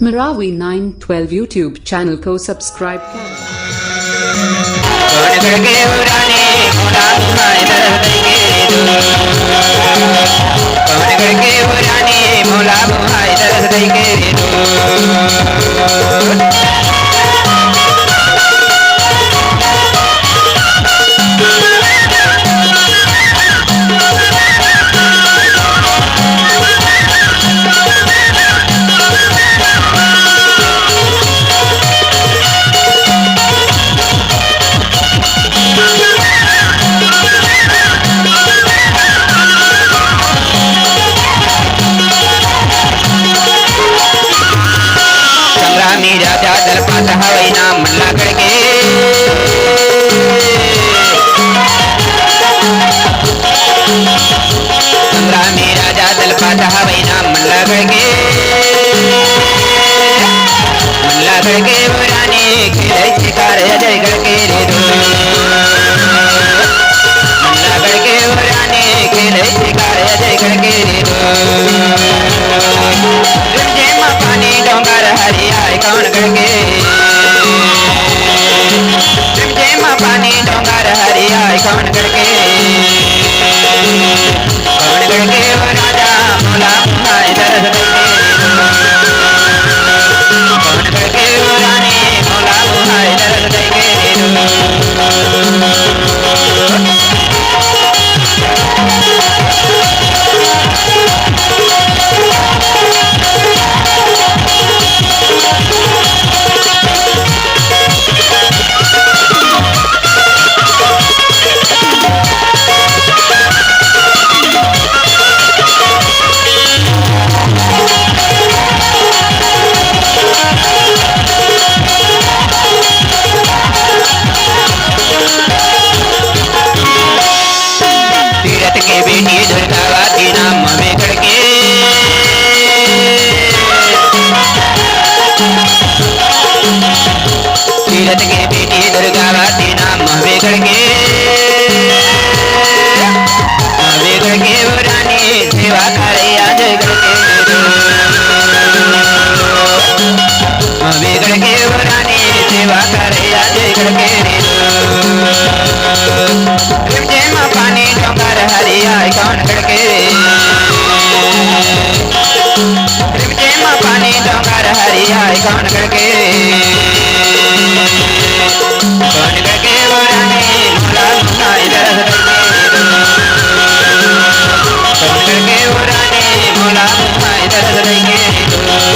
Marawi 912 YouTube channel को subscribe करें। राजा दलपत हवै नाम लगड़ के संग्रामी राजा दलपत हवै नाम लगड़ के बुरानी खेले शिकार अजय गढ़ के रे लगड़ के बुरानी खेले शिकार अजय गढ़ के रे पानी डोंगर हरियाय कौन गढ़के पानी डोंगर हरियाय कौन गढ़के वो राजा मोला भाई दरद कौन गढ़के वो रानी मोला भाई दरद दुर्गावती नाम बिगड़ के तीरथ के बेटी दुर्गावती नाम बिगड़ के बुरानी सेवा करे आज बिगड़ के बुरानी सेवा करे आज पानी डोंगर हरियाय कौन गढ़के पानी डोंगर हरियाय कौन गढ़के बुरानी मोला भाई दरद कौन गढ़के बुरानी मोला भाई दरद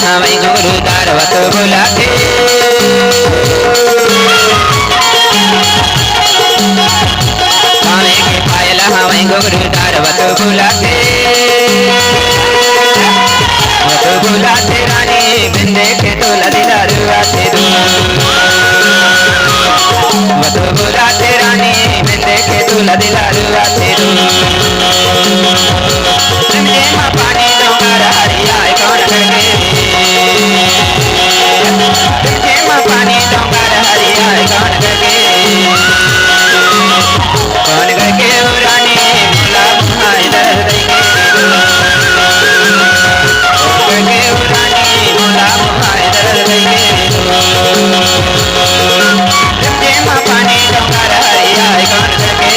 हमें गुरु दारवत बुलाते हमें के पायला हमें गुरु दारवत बुलाते रानी बिंदे के तोला दिलारू आते बुलाते रानी बिंदे के तोला दिलारू आते पानी डोंगर हरियाय कौन गढ़के पानी डोंगर हरियाय कौन गढ़के बुरानी मोला भाई दरद बुरानी मोला भाई दरद पानी डोंगर हरियाय कौन गढ़के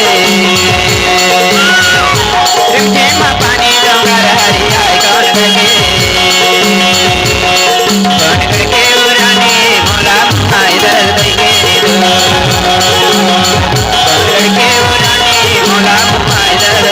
पानी डोंगर हरियाय कौन गढ़के बुरानी मोला भाई दरद बुरानी मोला भाई दरद